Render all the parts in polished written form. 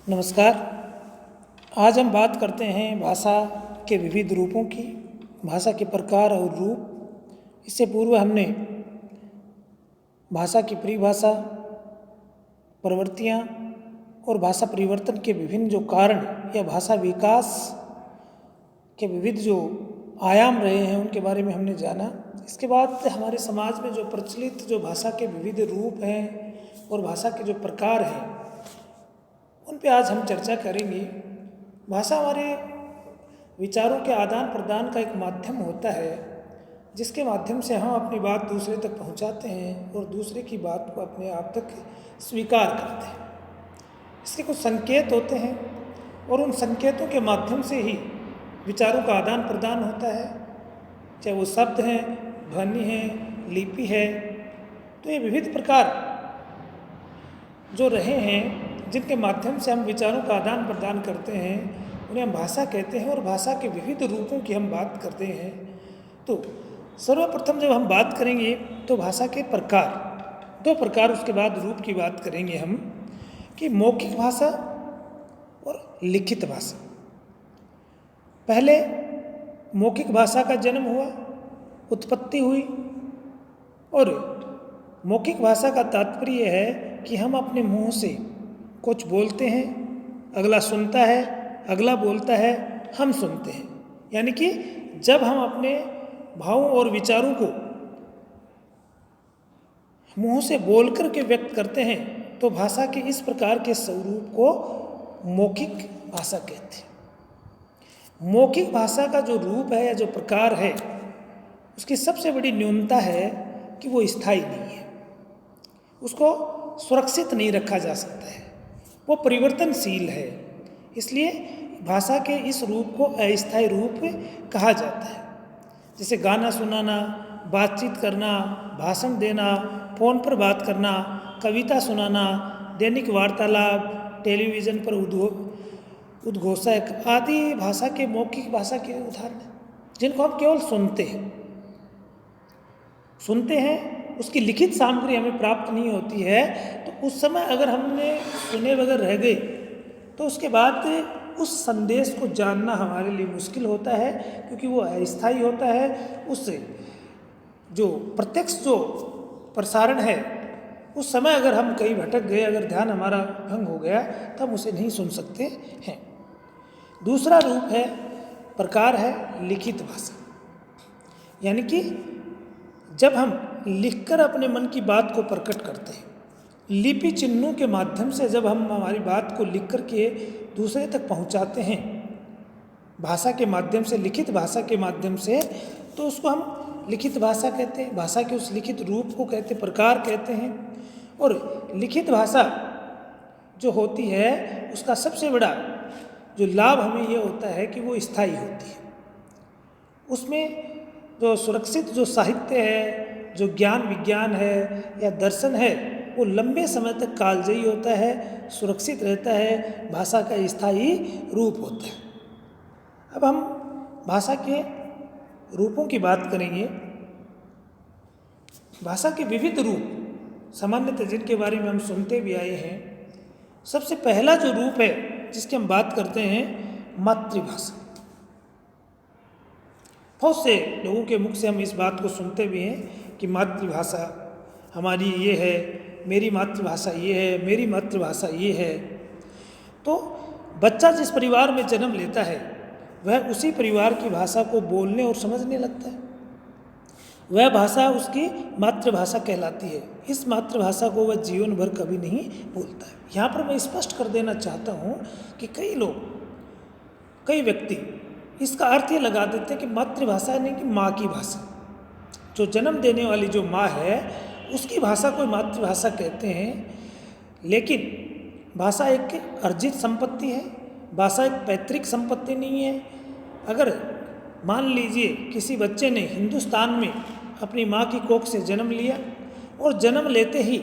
नमस्कार। आज हम बात करते हैं भाषा के विविध रूपों की, भाषा के प्रकार और रूप। इससे पूर्व हमने भाषा की परिभाषा, प्रवृत्तियाँ और भाषा परिवर्तन के विभिन्न जो कारण या भाषा विकास के विविध जो आयाम रहे हैं उनके बारे में हमने जाना। इसके बाद हमारे समाज में जो प्रचलित जो भाषा के विविध रूप हैं और भाषा के जो प्रकार हैं उन पे आज हम चर्चा करेंगे। भाषा हमारे विचारों के आदान प्रदान का एक माध्यम होता है, जिसके माध्यम से हम अपनी बात दूसरे तक पहुंचाते हैं और दूसरे की बात को अपने आप तक स्वीकार करते हैं। इसके कुछ संकेत होते हैं और उन संकेतों के माध्यम से ही विचारों का आदान प्रदान होता है, चाहे वो शब्द हैं, ध्वनि है, लिपि है। तो ये विविध प्रकार जो रहे हैं जिनके माध्यम से हम विचारों का आदान प्रदान करते हैं उन्हें हम भाषा कहते हैं। और भाषा के विविध रूपों की हम बात करते हैं। तो सर्वप्रथम जब हम बात करेंगे तो भाषा के प्रकार, दो प्रकार, उसके बाद रूप की बात करेंगे हम कि मौखिक भाषा और लिखित भाषा। पहले मौखिक भाषा का जन्म हुआ, उत्पत्ति हुई। और मौखिक भाषा का तात्पर्य है कि हम अपने मुंह से कुछ बोलते हैं, अगला सुनता है, अगला बोलता है, हम सुनते हैं। यानी कि जब हम अपने भावों और विचारों को मुंह से बोल कर के व्यक्त करते हैं तो भाषा के इस प्रकार के स्वरूप को मौखिक भाषा कहते हैं। मौखिक भाषा का जो रूप है या जो प्रकार है उसकी सबसे बड़ी न्यूनता है कि वो स्थायी नहीं है, उसको सुरक्षित नहीं रखा जा सकता है, वो परिवर्तनशील है। इसलिए भाषा के इस रूप को अस्थायी रूप कहा जाता है। जैसे गाना सुनाना, बातचीत करना, भाषण देना, फ़ोन पर बात करना, कविता सुनाना, दैनिक वार्तालाप, टेलीविज़न पर उद्घोषक आदि भाषा के मौखिक भाषा के उदाहरण हैं, जिनको हम केवल सुनते हैं। उसकी लिखित सामग्री हमें प्राप्त नहीं होती है। तो उस समय अगर हमने सुने बगैर रह गए तो उसके बाद उस संदेश को जानना हमारे लिए मुश्किल होता है, क्योंकि वो अस्थायी होता है। उससे जो प्रत्यक्ष जो प्रसारण है उस समय अगर हम कहीं भटक गए, अगर ध्यान हमारा भंग हो गया तो हम उसे नहीं सुन सकते हैं। दूसरा रूप है, प्रकार है लिखित भाषा। यानी कि जब हम लिखकर अपने मन की बात को प्रकट करते हैं, लिपि चिन्हों के माध्यम से जब हम हमारी बात को लिख कर के दूसरे तक पहुंचाते हैं भाषा के माध्यम से, लिखित भाषा के माध्यम से, तो उसको हम लिखित भाषा कहते हैं। भाषा के उस लिखित रूप को कहते हैं, प्रकार कहते हैं। और लिखित भाषा जो होती है उसका सबसे बड़ा जो लाभ हमें ये होता है कि वो स्थायी होती है। उसमें जो सुरक्षित जो साहित्य है, जो ज्ञान विज्ञान है या दर्शन है, वो लंबे समय तक कालजयी होता है, सुरक्षित रहता है, भाषा का स्थायी रूप होता है। अब हम भाषा के रूपों की बात करेंगे। भाषा के विविध रूप सामान्यतः जिनके बारे में हम सुनते भी आए हैं, सबसे पहला जो रूप है जिसकी हम बात करते हैं, मातृभाषा। बहुत से लोगों के मुख से हम इस बात को सुनते भी हैं कि मातृभाषा हमारी ये है, मेरी मातृभाषा ये है, मेरी मातृभाषा ये है। तो बच्चा जिस परिवार में जन्म लेता है वह उसी परिवार की भाषा को बोलने और समझने लगता है। वह भाषा उसकी मातृभाषा कहलाती है। इस मातृभाषा को वह जीवन भर कभी नहीं भूलता है। यहाँ पर मैं स्पष्ट कर देना चाहता हूँ कि कई व्यक्ति इसका अर्थ ये लगा देते हैं कि मातृभाषा यानी कि माँ की भाषा, जो जन्म देने वाली जो माँ है उसकी भाषा को मातृभाषा कहते हैं। लेकिन भाषा एक अर्जित संपत्ति है, भाषा एक पैतृक संपत्ति नहीं है। अगर मान लीजिए किसी बच्चे ने हिंदुस्तान में अपनी माँ की कोख से जन्म लिया और जन्म लेते ही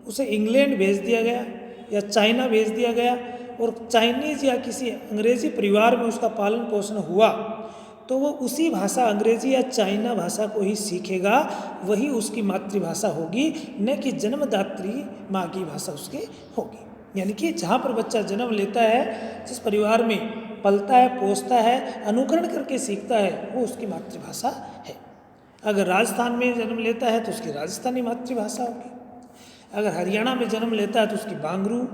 उसे इंग्लैंड भेज दिया गया या चाइना भेज दिया गया और चाइनीज़ या किसी अंग्रेज़ी परिवार में उसका पालन पोषण हुआ, तो वो उसी भाषा, अंग्रेजी या चाइना भाषा को ही सीखेगा। वही उसकी मातृभाषा होगी, न कि जन्मदात्री माँ की भाषा उसकी होगी। यानी कि जहाँ पर बच्चा जन्म लेता है, जिस परिवार में पलता है, पोसता है, अनुकरण करके सीखता है, वो उसकी मातृभाषा है। अगर राजस्थान में जन्म लेता है तो उसकी राजस्थानी मातृभाषा होगी, अगर हरियाणा में जन्म लेता है तो उसकी बांगरू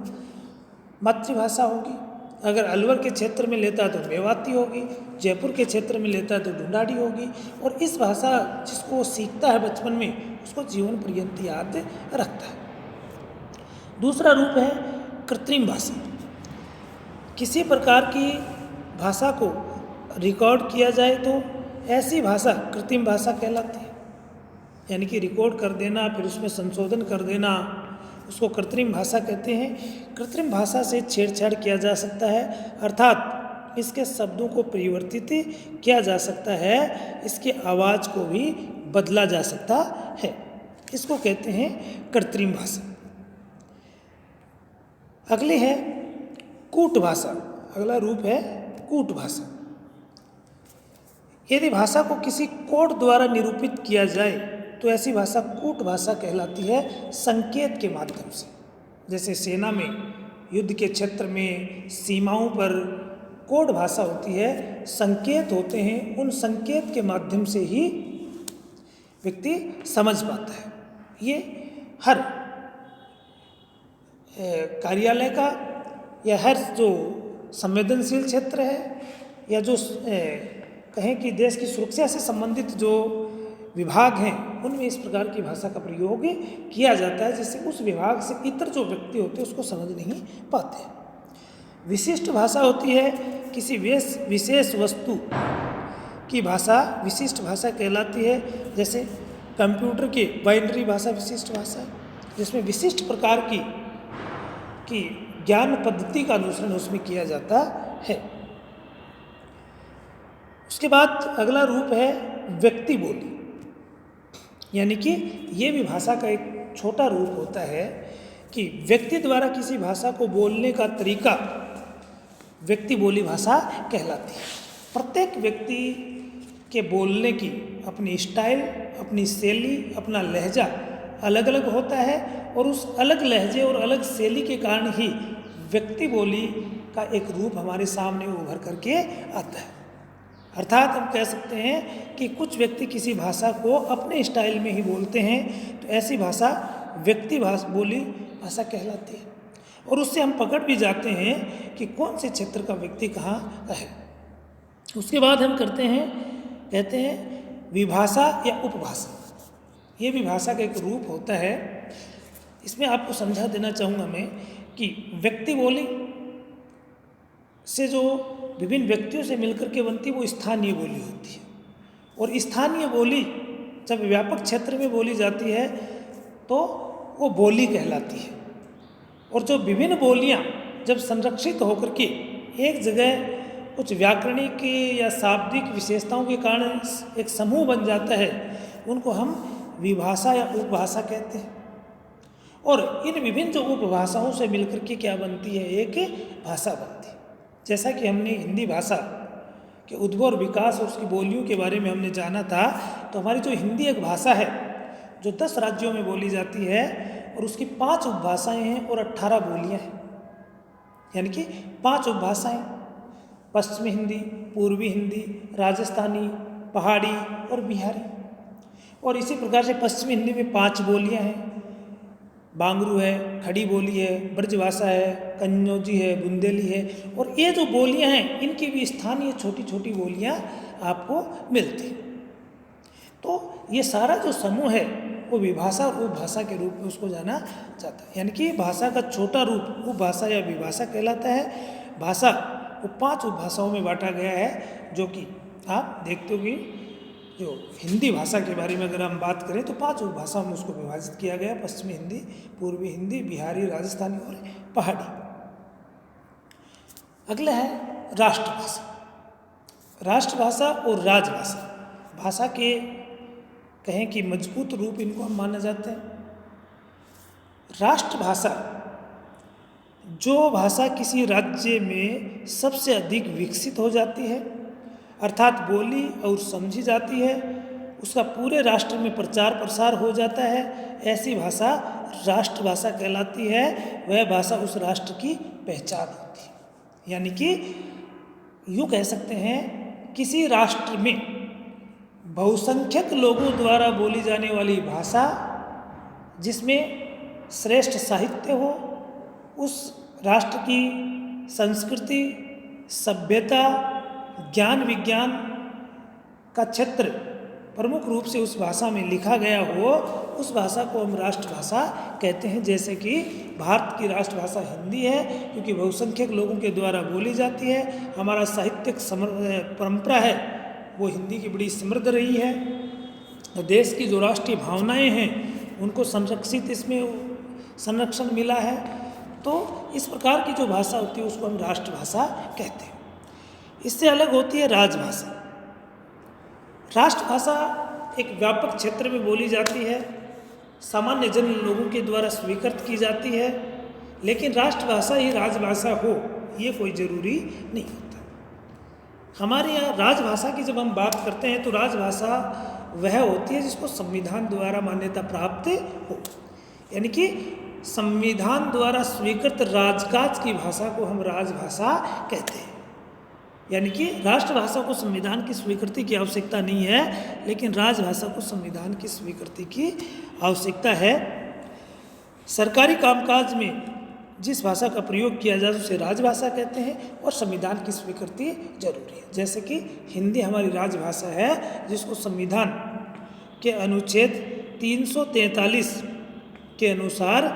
मातृभाषा होगी, अगर अलवर के क्षेत्र में लेता है तो मेवाती होगी, जयपुर के क्षेत्र में लेता है तो ढूंढाड़ी होगी। और इस भाषा जिसको वो सीखता है बचपन में, उसको जीवन पर्यंत याद रखता है। दूसरा रूप है कृत्रिम भाषा। किसी प्रकार की भाषा को रिकॉर्ड किया जाए तो ऐसी भाषा कृत्रिम भाषा कहलाती है। यानी कि रिकॉर्ड कर देना, फिर उसमें संशोधन कर देना, उसको कृत्रिम भाषा कहते हैं। कृत्रिम भाषा से छेड़छाड़ किया जा सकता है, अर्थात इसके शब्दों को परिवर्तित किया जा सकता है, इसकी आवाज़ को भी बदला जा सकता है। इसको कहते हैं कृत्रिम भाषा। अगली है कूट भाषा। अगला रूप है कूट भाषा। यदि भाषा को किसी कोड द्वारा निरूपित किया जाए तो ऐसी भाषा कूट भाषा कहलाती है, संकेत के माध्यम से। जैसे सेना में, युद्ध के क्षेत्र में, सीमाओं पर कोड भाषा होती है, संकेत होते हैं, उन संकेत के माध्यम से ही व्यक्ति समझ पाता है। ये हर कार्यालय का या हर जो संवेदनशील क्षेत्र है या जो कहें कि देश की सुरक्षा से संबंधित जो विभाग हैं, उनमें इस प्रकार की भाषा का प्रयोग किया जाता है, जिससे उस विभाग से इतर जो व्यक्ति होते हैं उसको समझ नहीं पाते। विशिष्ट भाषा होती है किसी विशेष वस्तु की भाषा विशिष्ट भाषा कहलाती है। जैसे कंप्यूटर की बाइनरी भाषा विशिष्ट भाषा है, जिसमें विशिष्ट प्रकार की ज्ञान पद्धति का अनुसरण उसमें किया जाता है। उसके बाद अगला रूप है व्यक्ति बोली। यानी कि ये भी भाषा का एक छोटा रूप होता है कि व्यक्ति द्वारा किसी भाषा को बोलने का तरीका व्यक्ति बोली भाषा कहलाती है। प्रत्येक व्यक्ति के बोलने की अपनी स्टाइल, अपनी शैली, अपना लहजा अलग अलग होता है, और उस अलग लहजे और अलग शैली के कारण ही व्यक्ति बोली का एक रूप हमारे सामने उभर करके आता है। अर्थात हम कह सकते हैं कि कुछ व्यक्ति किसी भाषा को अपने स्टाइल में ही बोलते हैं, तो ऐसी भाषा व्यक्ति बोली भाषा कहलाती है। और उससे हम पकड़ भी जाते हैं कि कौन से क्षेत्र का व्यक्ति कहाँ का है। उसके बाद हम कहते हैं विभाषा या उपभाषा। ये भी भाषा का एक रूप होता है। इसमें आपको समझा देना चाहूँगा मैं कि व्यक्ति बोली से जो विभिन्न व्यक्तियों से मिलकर के बनती वो स्थानीय बोली होती है, और स्थानीय बोली जब व्यापक क्षेत्र में बोली जाती है तो वो बोली कहलाती है। और जो विभिन्न बोलियां जब संरक्षित होकर के एक जगह कुछ व्याकरणिक या शाब्दिक विशेषताओं के कारण एक समूह बन जाता है, उनको हम विभाषा या उपभाषा कहते हैं। और इन विभिन्न जो उपभाषाओं से मिलकर के क्या बनती है, एक भाषा बनती है। जैसा कि हमने हिंदी भाषा के उद्भव और विकास और उसकी बोलियों के बारे में हमने जाना था, तो हमारी जो हिंदी एक भाषा है जो 10 राज्यों में बोली जाती है, और उसकी 5 उपभाषाएँ हैं और 18 बोलियाँ हैं। यानी कि 5 उपभाषाएँ, पश्चिमी हिंदी, पूर्वी हिंदी, राजस्थानी, पहाड़ी और बिहारी। और इसी प्रकार से पश्चिमी हिंदी में 5 बोलियाँ हैं, बांगरू है, खड़ी बोली है, ब्रजभाषा है, कन्नौजी है, बुंदेली है। और ये जो बोलियां हैं इनकी भी स्थानीय छोटी छोटी बोलियां आपको मिलती। तो ये सारा जो समूह है वो विभाषा और उपभाषा के रूप में उसको जाना जाता है। यानी कि भाषा का छोटा रूप उपभाषा या विभाषा कहलाता है। भाषा को 5 उपभाषाओं में बांटा गया है, जो कि आप देखते हो कि जो हिंदी भाषा के बारे में अगर हम बात करें तो 5 उपभाषाओं में उसको विभाजित किया गया। पश्चिमी हिंदी, पूर्वी हिंदी, बिहारी, राजस्थानी और पहाड़ी। अगला है राष्ट्रभाषा। राष्ट्रभाषा और राजभाषा, भाषा के कहें कि मजबूत रूप इनको हम माना जाते हैं। राष्ट्रभाषा जो भाषा किसी राज्य में सबसे अधिक विकसित हो जाती है, अर्थात बोली और समझी जाती है, उसका पूरे राष्ट्र में प्रचार प्रसार हो जाता है, ऐसी भाषा राष्ट्रभाषा कहलाती है। वह भाषा उस राष्ट्र की पहचान होती है। यानी कि यूँ कह सकते हैं, किसी राष्ट्र में बहुसंख्यक लोगों द्वारा बोली जाने वाली भाषा, जिसमें श्रेष्ठ साहित्य हो, उस राष्ट्र की संस्कृति, सभ्यता, ज्ञान विज्ञान का क्षेत्र प्रमुख रूप से उस भाषा में लिखा गया हो, उस भाषा को हम राष्ट्रभाषा कहते हैं। जैसे कि भारत की राष्ट्रभाषा हिंदी है, क्योंकि बहुसंख्यक लोगों के द्वारा बोली जाती है। हमारा साहित्यिक परंपरा है वो हिंदी की बड़ी समृद्ध रही है। तो देश की जो राष्ट्रीय भावनाएं हैं उनको संरक्षण मिला है। तो इस प्रकार की जो भाषा होती है उसको हम राष्ट्रभाषा कहते हैं। इससे अलग होती है राजभाषा। राष्ट्रभाषा एक व्यापक क्षेत्र में बोली जाती है, सामान्य जन लोगों के द्वारा स्वीकृत की जाती है, लेकिन राष्ट्रभाषा ही राजभाषा हो ये कोई ज़रूरी नहीं होता। हमारे यहाँ राजभाषा की जब हम बात करते हैं तो राजभाषा वह होती है जिसको संविधान द्वारा मान्यता प्राप्त हो, यानी कि संविधान द्वारा स्वीकृत राजकाज की भाषा को हम राजभाषा कहते हैं। यानी कि राष्ट्रभाषा को संविधान की स्वीकृति की आवश्यकता नहीं है, लेकिन राजभाषा को संविधान की स्वीकृति की आवश्यकता है। सरकारी कामकाज में जिस भाषा का प्रयोग किया जाए उसे राजभाषा कहते हैं, और संविधान की स्वीकृति जरूरी है। जैसे कि हिंदी हमारी राजभाषा है, जिसको संविधान के अनुच्छेद 343 के अनुसार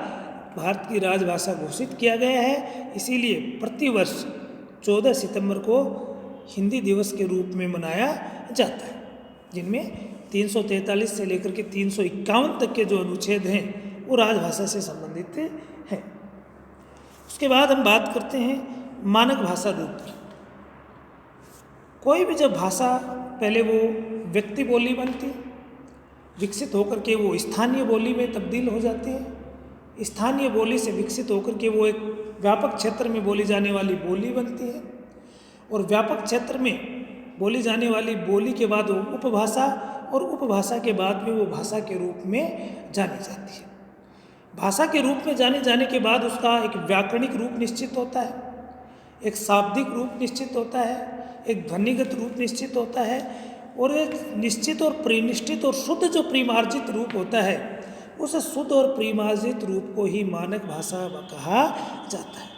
भारत की राजभाषा घोषित किया गया है। इसीलिए प्रतिवर्ष 14 सितंबर को हिंदी दिवस के रूप में मनाया जाता है, जिनमें 343 से लेकर के 351 तक के जो अनुच्छेद हैं वो राजभाषा से संबंधित हैं। उसके बाद हम बात करते हैं मानक भाषा रूप की। कोई भी जब भाषा पहले वो व्यक्ति बोली बनती, विकसित होकर के वो स्थानीय बोली में तब्दील हो जाती है, स्थानीय बोली से विकसित होकर के वो एक व्यापक क्षेत्र में बोली जाने वाली बोली बनती है, और व्यापक क्षेत्र में बोली जाने वाली बोली के बाद वो उपभाषा, और उपभाषा के बाद में वो भाषा के रूप में जानी जाती है। भाषा के रूप में जाने जाने के बाद उसका एक व्याकरणिक रूप निश्चित होता है, एक शाब्दिक रूप निश्चित होता है, एक ध्वनिगत रूप निश्चित होता है, और एक निश्चित और प्रिनिश्चित और शुद्ध जो परिमार्जित रूप होता है, उस शुद्ध और परिमार्जित रूप को ही मानक भाषा कहा जाता है।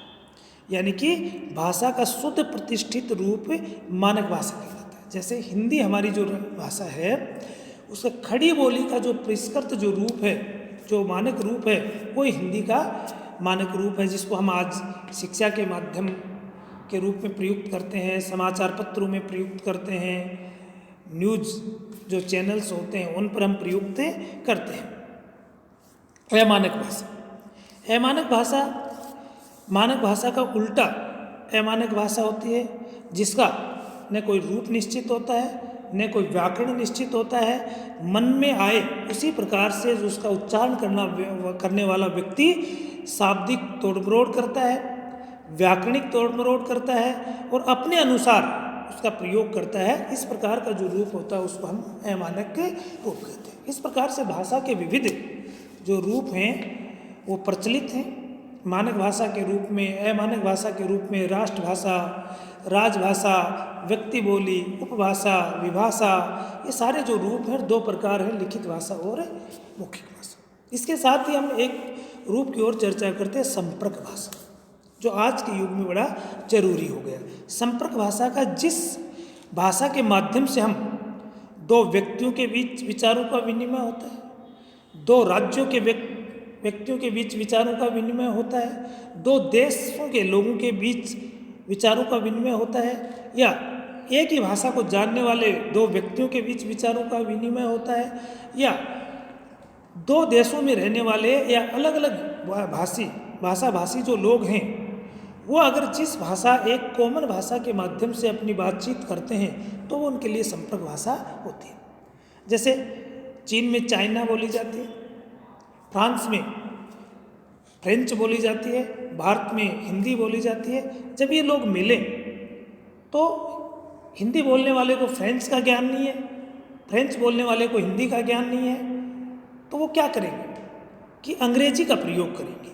यानी कि भाषा का शुद्ध प्रतिष्ठित रूप मानक भाषा कहलाता है। जैसे हिंदी हमारी जो भाषा है, उसका खड़ी बोली का जो परिष्कृत जो रूप है, जो मानक रूप है, वो हिंदी का मानक रूप है, जिसको हम आज शिक्षा के माध्यम के रूप में प्रयुक्त करते हैं, समाचार पत्रों में प्रयुक्त करते हैं, न्यूज़ जो चैनल्स होते हैं उन पर हम प्रयुक्त करते हैं। अमानक भाषा। अमानक भाषा मानक भाषा का उल्टा अमानक भाषा होती है, जिसका न कोई रूप निश्चित होता है, न कोई व्याकरण निश्चित होता है। मन में आए उसी प्रकार से जो उसका उच्चारण करने वाला व्यक्ति शाब्दिक तोड़-मरोड़ करता है, व्याकरणिक तोड़-मरोड़ करता है, और अपने अनुसार उसका प्रयोग करता है। इस प्रकार का जो रूप होता है उसको हम अमानक रूप कहते हैं। इस प्रकार से भाषा के विविध जो रूप हैं वो प्रचलित हैं। मानक भाषा के रूप में, अमानक भाषा के रूप में राष्ट्रभाषा, राजभाषा, व्यक्ति बोली, उपभाषा, विभाषा, ये सारे जो रूप हैं दो प्रकार हैं, लिखित भाषा और मौखिक भाषा। इसके साथ ही हम एक रूप की ओर चर्चा करते हैं, संपर्क भाषा, जो आज के युग में बड़ा जरूरी हो गया। संपर्क भाषा का जिस भाषा के माध्यम से हम दो व्यक्तियों के बीच विचारों का विनिमय होता है, दो राज्यों के व्यक्तियों के बीच विचारों का विनिमय होता है, दो देशों के लोगों के बीच विचारों का विनिमय होता है, या एक ही भाषा को जानने वाले दो व्यक्तियों के बीच विचारों का विनिमय होता है, या दो देशों में रहने वाले या अलग अलग भाषा भाषी जो लोग हैं वो अगर जिस भाषा, एक कॉमन भाषा के माध्यम से अपनी बातचीत करते हैं तो वो उनके लिए संपर्क भाषा होती है। जैसे चीन में चाइना बोली जाती है, फ्रांस में फ्रेंच बोली जाती है, भारत में हिंदी बोली जाती है। जब ये लोग मिले तो हिंदी बोलने वाले को फ्रेंच का ज्ञान नहीं है, फ्रेंच बोलने वाले को हिंदी का ज्ञान नहीं है, तो वो क्या करेंगे कि अंग्रेजी का प्रयोग करेंगे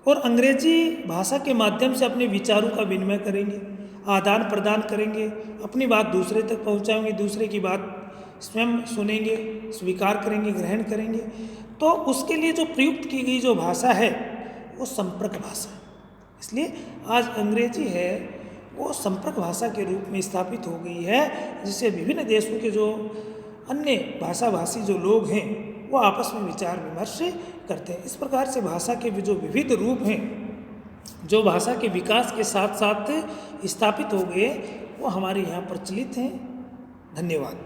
और अंग्रेजी भाषा के माध्यम से अपने विचारों का विनिमय करेंगे, आदान प्रदान करेंगे, अपनी बात दूसरे तक पहुंचाएंगे, दूसरे की बात स्वयं सुनेंगे, स्वीकार करेंगे, ग्रहण करेंगे। तो उसके लिए जो प्रयुक्त की गई जो भाषा है वो संपर्क भाषा है। इसलिए आज अंग्रेजी है वो संपर्क भाषा के रूप में स्थापित हो गई है, जिससे विभिन्न देशों के जो अन्य भाषा भाषी जो लोग हैं वो आपस में विचार विमर्श करते हैं। इस प्रकार से भाषा के जो विविध रूप हैं, जो भाषा के विकास के साथ साथ स्थापित हो गए, वो हमारे यहाँ प्रचलित हैं। धन्यवाद।